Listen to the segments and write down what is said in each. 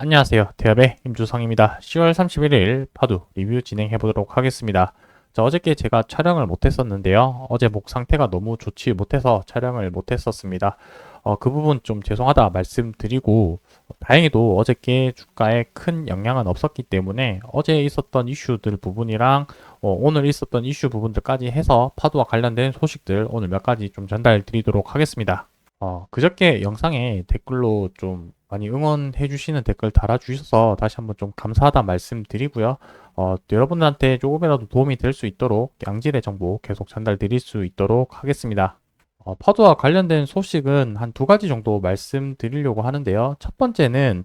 안녕하세요. 대업의 임주성입니다. 10월 31일 파두 리뷰 진행해 보도록 하겠습니다. 자, 어저께 제가 촬영을 못했었는데요. 어제 목 상태가 너무 좋지 못해서 촬영을 못했었습니다. 그 부분 좀 죄송하다 말씀드리고, 다행히도 어저께 주가에 큰 영향은 없었기 때문에 어제 있었던 이슈들 부분이랑 오늘 있었던 이슈 부분들까지 해서 파두와 관련된 소식들 오늘 몇 가지 좀 전달 드리도록 하겠습니다. 그저께 영상에 댓글로 좀 많이 응원해 주시는 댓글 달아주셔서 다시 한번 좀 감사하다 말씀드리고요. 또 여러분들한테 조금이라도 도움이 될 수 있도록 양질의 정보 계속 전달 드릴 수 있도록 하겠습니다. 파도와 관련된 소식은 한 두 가지 정도 말씀드리려고 하는데요. 첫 번째는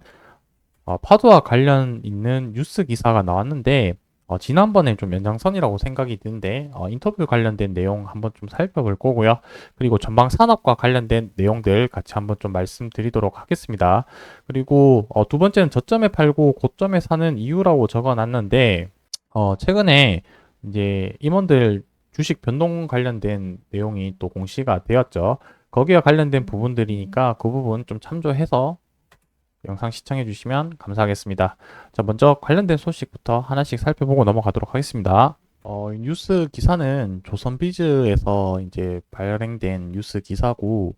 파도와 관련 있는 뉴스 기사가 나왔는데 지난번에 좀 연장선이라고 생각이 드는데 인터뷰 관련된 내용 한번 좀 살펴볼 거고요. 그리고 전방 산업과 관련된 내용들 같이 한번 좀 말씀드리도록 하겠습니다. 그리고 두 번째는 저점에 팔고 고점에 사는 이유라고 적어놨는데 최근에 이제 임원들 주식 변동 관련된 내용이 또 공시가 되었죠. 거기와 관련된 부분들이니까 그 부분 좀 참조해서 영상 시청해 주시면 감사하겠습니다. 자, 먼저 관련된 소식부터 하나씩 살펴보고 넘어가도록 하겠습니다. 뉴스 기사는 조선비즈에서 이제 발행된 뉴스 기사고,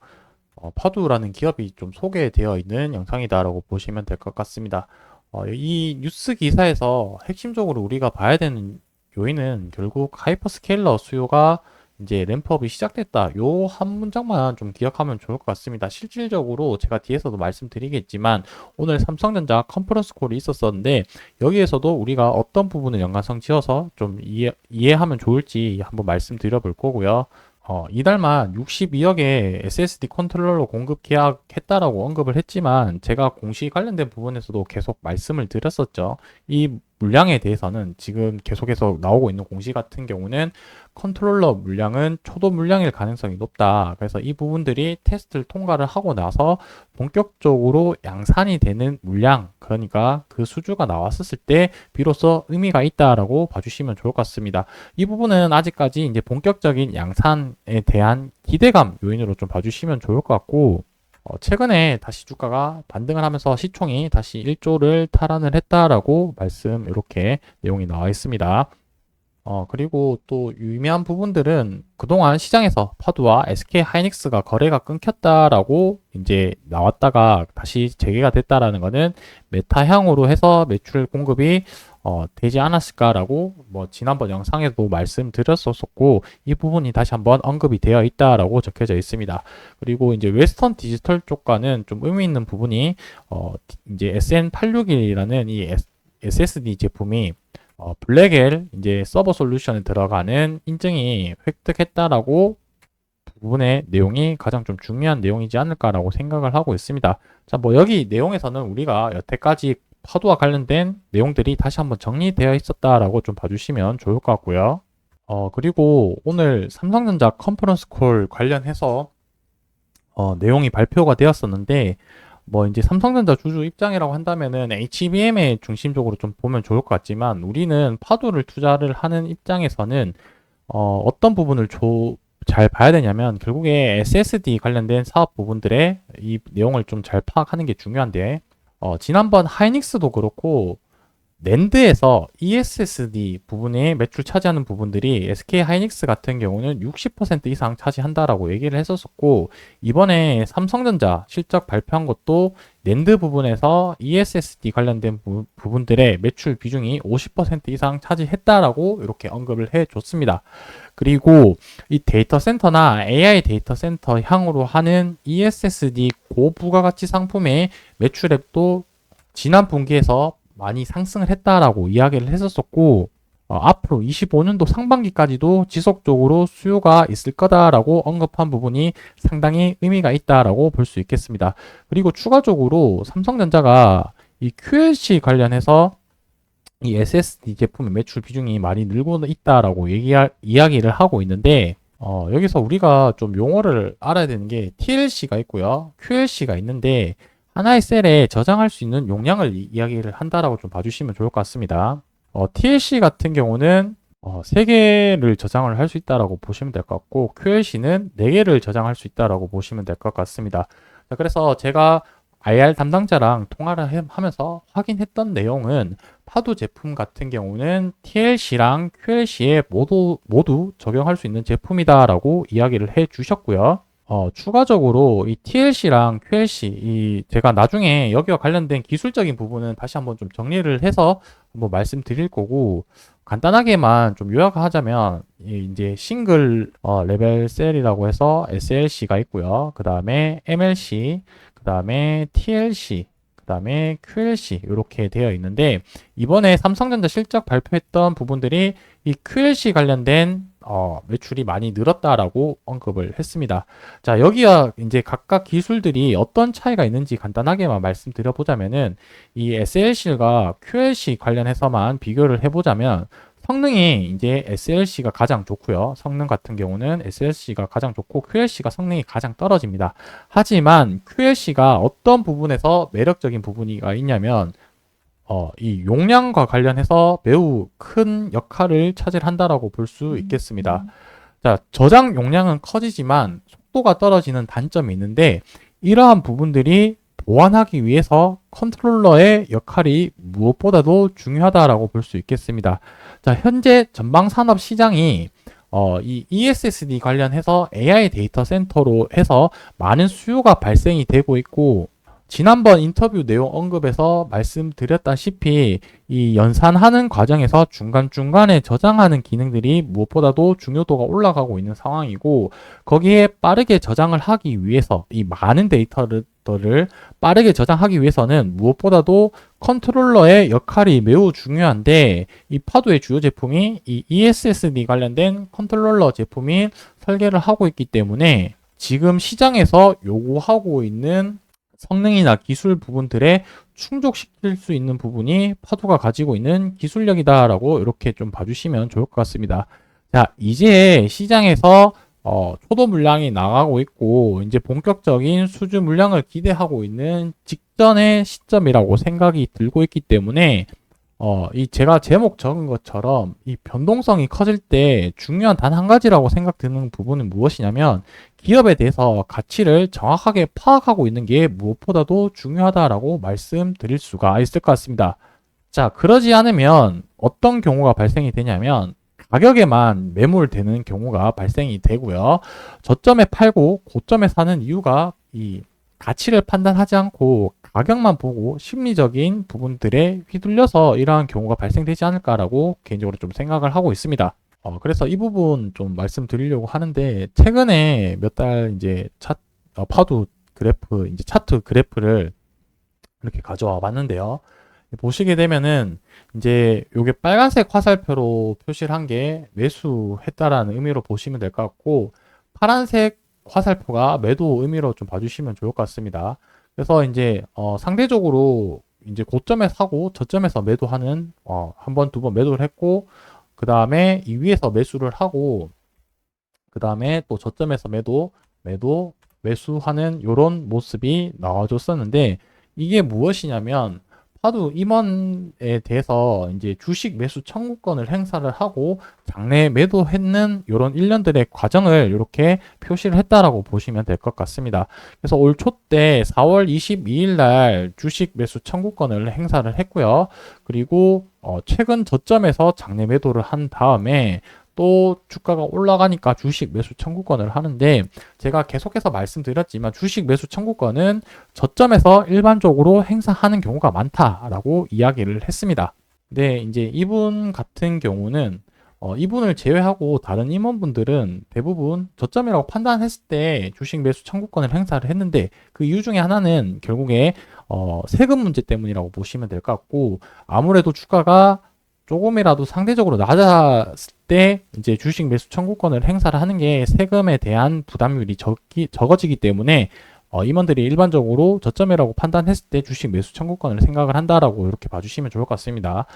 파두라는 기업이 좀 소개되어 있는 영상이다라고 보시면 될 것 같습니다. 이 뉴스 기사에서 핵심적으로 우리가 봐야 되는 요인은 결국 하이퍼스케일러 수요가 이제 램프업이 시작됐다. 요 한 문장만 좀 기억하면 좋을 것 같습니다. 실질적으로 제가 뒤에서도 말씀드리겠지만 오늘 삼성전자 컨퍼런스 콜이 있었었는데 여기에서도 우리가 어떤 부분을 연관성 지어서 좀 이해하면 좋을지 한번 말씀드려 볼 거고요. 이달만 62억의 SSD 컨트롤러 공급 계약했다라고 언급을 했지만 제가 공시 관련된 부분에서도 계속 말씀을 드렸었죠. 이 물량에 대해서는 지금 계속해서 나오고 있는 공시 같은 경우는 컨트롤러 물량은 초도 물량일 가능성이 높다. 그래서 이 부분들이 테스트를 통과를 하고 나서 본격적으로 양산이 되는 물량, 그러니까 그 수주가 나왔을 때 비로소 의미가 있다라고 봐주시면 좋을 것 같습니다. 이 부분은 아직까지 이제 본격적인 양산에 대한 기대감 요인으로 좀 봐주시면 좋을 것 같고, 최근에 다시 주가가 반등을 하면서 시총이 다시 1조를 탈환을 했다라고 말씀 이렇게 내용이 나와 있습니다. 그리고 또 유의미한 부분들은 그동안 시장에서 파두와 SK 하이닉스가 거래가 끊겼다라고 이제 나왔다가 다시 재개가 됐다라는 거는 메타향으로 해서 매출 공급이 되지 않았을까라고 뭐 지난번 영상에도 말씀드렸었고 이 부분이 다시 한번 언급이 되어 있다라고 적혀져 있습니다. 그리고 이제 웨스턴 디지털 쪽과는 좀 의미 있는 부분이 이제 SN861이라는 이 SSD 제품이 블랙엘 이제 서버 솔루션에 들어가는 인증이 획득했다라고 부분의 내용이 가장 좀 중요한 내용이지 않을까라고 생각을 하고 있습니다. 자, 뭐 여기 내용에서는 우리가 여태까지 파도와 관련된 내용들이 다시 한번 정리되어 있었다라고 좀 봐주시면 좋을 것 같고요. 그리고 오늘 삼성전자 컨퍼런스 콜 관련해서 내용이 발표가 되었었는데 뭐 이제 삼성전자 주주 입장이라고 한다면은 HBM에 중심적으로 좀 보면 좋을 것 같지만 우리는 파도를 투자를 하는 입장에서는 어떤 부분을 잘 봐야 되냐면 결국에 SSD 관련된 사업 부분들의 이 내용을 좀 잘 파악하는 게 중요한데 지난번 하이닉스도 그렇고 낸드에서 ESSD 부분에 매출 차지하는 부분들이 SK 하이닉스 같은 경우는 60% 이상 차지한다라고 얘기를 했었고 이번에 삼성전자 실적 발표한 것도 낸드 부분에서 ESSD 관련된 부분들의 매출 비중이 50% 이상 차지했다라고 이렇게 언급을 해줬습니다. 그리고 이 데이터 센터나 AI 데이터 센터 향으로 하는 ESSD 고부가가치 상품의 매출액도 지난 분기에서 많이 상승을 했다라고 이야기를 했었고 앞으로 25년도 상반기까지도 지속적으로 수요가 있을 거다라고 언급한 부분이 상당히 의미가 있다라고 볼 수 있겠습니다. 그리고 추가적으로 삼성전자가 이 QLC 관련해서 이 SSD 제품의 매출 비중이 많이 늘고 있다라고 이야기를 하고 있는데 여기서 우리가 좀 용어를 알아야 되는 게 TLC가 있고요. QLC가 있는데 하나의 셀에 저장할 수 있는 용량을 이야기를 한다라고 좀 봐주시면 좋을 것 같습니다. TLC 같은 경우는 3개를 저장을 할 수 있다라고 보시면 될 것 같고 QLC는 4개를 저장할 수 있다라고 보시면 될 것 같습니다. 자, 그래서 제가 IR 담당자랑 통화를 하면서 확인했던 내용은 파도 제품 같은 경우는 TLC랑 QLC에 모두 적용할 수 있는 제품이다라고 이야기를 해 주셨고요. 추가적으로 이 TLC랑 QLC, 제가 나중에 여기와 관련된 기술적인 부분은 다시 한번 좀 정리를 해서 한번 말씀드릴 거고, 간단하게만 좀 요약하자면, 이제 싱글 레벨 셀이라고 해서 SLC가 있고요. 그 다음에 MLC, 그 다음에 TLC, 그 다음에 QLC 이렇게 되어 있는데, 이번에 삼성전자 실적 발표했던 부분들이 이 QLC 관련된 매출이 많이 늘었다라고 언급을 했습니다. 자, 여기와 이제 각각 기술들이 어떤 차이가 있는지 간단하게만 말씀드려 보자면은 이 SLC가 QLC 관련해서만 비교를 해보자면 성능이 이제 SLC가 가장 좋고요. 성능 같은 경우는 SLC가 가장 좋고 QLC가 성능이 가장 떨어집니다. 하지만 QLC가 어떤 부분에서 매력적인 부분이가 있냐면 이 용량과 관련해서 매우 큰 역할을 차지한다라고 볼 수 있겠습니다. 자, 저장 용량은 커지지만 속도가 떨어지는 단점이 있는데 이러한 부분들이 보완하기 위해서 컨트롤러의 역할이 무엇보다도 중요하다라고 볼 수 있겠습니다. 자, 현재 전방 산업 시장이 이 ESSD 관련해서 AI 데이터 센터로 해서 많은 수요가 발생이 되고 있고, 지난번 인터뷰 내용 언급에서 말씀드렸다시피 이 연산하는 과정에서 중간중간에 저장하는 기능들이 무엇보다도 중요도가 올라가고 있는 상황이고, 거기에 빠르게 저장을 하기 위해서 이 많은 데이터를 빠르게 저장하기 위해서는 무엇보다도 컨트롤러의 역할이 매우 중요한데, 이 파도의 주요 제품이 이 ESSD 관련된 컨트롤러 제품이 설계를 하고 있기 때문에 지금 시장에서 요구하고 있는 성능이나 기술 부분들에 충족시킬 수 있는 부분이 파도가 가지고 있는 기술력이다라고 이렇게 좀 봐주시면 좋을 것 같습니다. 자, 이제 시장에서 초도 물량이 나가고 있고 이제 본격적인 수주 물량을 기대하고 있는 직전의 시점이라고 생각이 들고 있기 때문에 이 제가 제목 적은 것처럼 이 변동성이 커질 때 중요한 단 한 가지라고 생각드는 부분은 무엇이냐면 기업에 대해서 가치를 정확하게 파악하고 있는 게 무엇보다도 중요하다라고 말씀드릴 수가 있을 것 같습니다. 자, 그러지 않으면 어떤 경우가 발생이 되냐면 가격에만 매몰되는 경우가 발생이 되고요. 저점에 팔고 고점에 사는 이유가 이 가치를 판단하지 않고 가격만 보고 심리적인 부분들에 휘둘려서 이러한 경우가 발생되지 않을까라고 개인적으로 좀 생각을 하고 있습니다. 그래서 이 부분 좀 말씀드리려고 하는데, 최근에 몇 달 이제 파도 그래프, 이제 차트 그래프를 이렇게 가져와 봤는데요. 보시게 되면은 이제 요게 빨간색 화살표로 표시를 한 게 매수했다라는 의미로 보시면 될 것 같고, 파란색 화살표가 매도 의미로 좀 봐주시면 좋을 것 같습니다. 그래서 이제 상대적으로 이제 고점에 사고 저점에서 매도하는 한 번, 두 번 매도를 했고, 그 다음에 이 위에서 매수를 하고, 그 다음에 또 저점에서 매수하는 이런 모습이 나와줬었는데, 이게 무엇이냐면 파도 임원에 대해서 이제 주식 매수 청구권을 행사를 하고 장내 매도했는 이런 일련들의 과정을 이렇게 표시를 했다라고 보시면 될 것 같습니다. 그래서 올 초 때 4월 22일 날 주식 매수 청구권을 행사를 했고요. 그리고 최근 저점에서 장내 매도를 한 다음에 또 주가가 올라가니까 주식 매수 청구권을 하는데, 제가 계속해서 말씀드렸지만 주식 매수 청구권은 저점에서 일반적으로 행사하는 경우가 많다라고 이야기를 했습니다. 근데 이제 이분 같은 경우는 이분을 제외하고 다른 임원분들은 대부분 저점이라고 판단했을 때 주식 매수 청구권을 행사를 했는데, 그 이유 중에 하나는 결국에 세금 문제 때문이라고 보시면 될 것 같고, 아무래도 주가가 조금이라도 상대적으로 낮았을 때 이제 주식 매수 청구권을 행사를 하는 게 세금에 대한 부담률이 적어지기 때문에 임원들이 일반적으로 저점이라고 판단했을 때 주식 매수 청구권을 생각을 한다라고 이렇게 봐주시면 좋을 것 같습니다.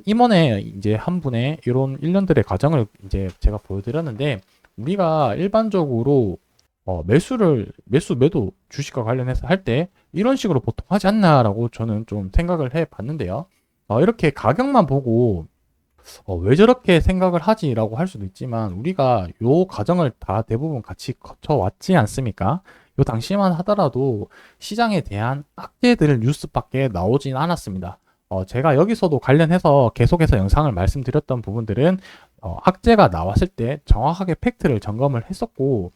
임원의 이제 한 분의 이런 일련들의 과정을 이제 제가 보여드렸는데, 우리가 일반적으로 매도 주식과 관련해서 할 때 이런 식으로 보통 하지 않나라고 저는 좀 생각을 해 봤는데요. 이렇게 가격만 보고 왜 저렇게 생각을 하지라고 할 수도 있지만, 우리가 요 과정을 다 대부분 같이 거쳐왔지 않습니까? 요 당시만 하더라도 시장에 대한 악재들 뉴스밖에 나오진 않았습니다. 제가 여기서도 관련해서 계속해서 영상을 말씀드렸던 부분들은 악재가 나왔을 때 정확하게 팩트를 점검을 했었고,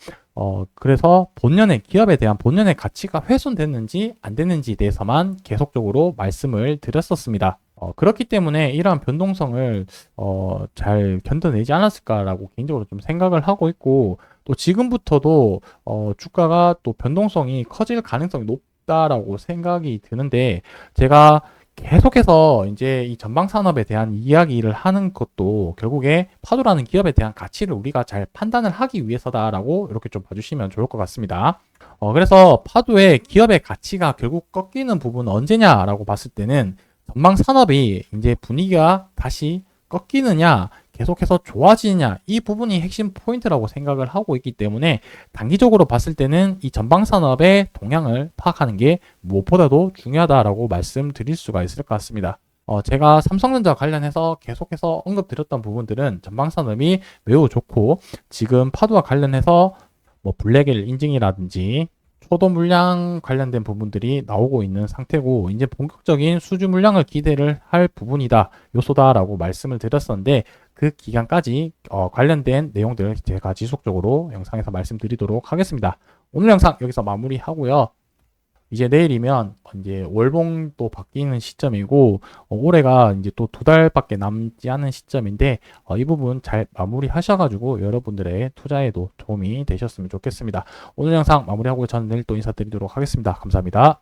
그래서 본연의 기업에 대한 본연의 가치가 훼손됐는지 안 됐는지에 대해서만 계속적으로 말씀을 드렸었습니다. 그렇기 때문에 이러한 변동성을 잘 견뎌내지 않았을까라고 개인적으로 좀 생각을 하고 있고, 또 지금부터도 주가가 또 변동성이 커질 가능성이 높다라고 생각이 드는데, 제가 계속해서 이제 이 전방 산업에 대한 이야기를 하는 것도 결국에 파도라는 기업에 대한 가치를 우리가 잘 판단을 하기 위해서다라고 이렇게 좀 봐주시면 좋을 것 같습니다. 그래서 파도의 기업의 가치가 결국 꺾이는 부분은 언제냐라고 봤을 때는 전방 산업이 이제 분위기가 다시 꺾이느냐 계속해서 좋아지느냐 이 부분이 핵심 포인트라고 생각을 하고 있기 때문에 단기적으로 봤을 때는 이 전방 산업의 동향을 파악하는 게 무엇보다도 중요하다라고 말씀드릴 수가 있을 것 같습니다. 제가 삼성전자 관련해서 계속해서 언급드렸던 부분들은 전방 산업이 매우 좋고 지금 파도와 관련해서 뭐 블랙일 인증이라든지 초도 물량 관련된 부분들이 나오고 있는 상태고 이제 본격적인 수주 물량을 기대를 할 부분이다 요소다라고 말씀을 드렸었는데 그 기간까지 관련된 내용들 제가 지속적으로 영상에서 말씀드리도록 하겠습니다. 오늘 영상 여기서 마무리하고요. 이제 내일이면 이제 월봉도 바뀌는 시점이고 올해가 이제 또 2달밖에 남지 않은 시점인데 이 부분 잘 마무리하셔가지고 여러분들의 투자에도 도움이 되셨으면 좋겠습니다. 오늘 영상 마무리하고 저는 내일 또 인사드리도록 하겠습니다. 감사합니다.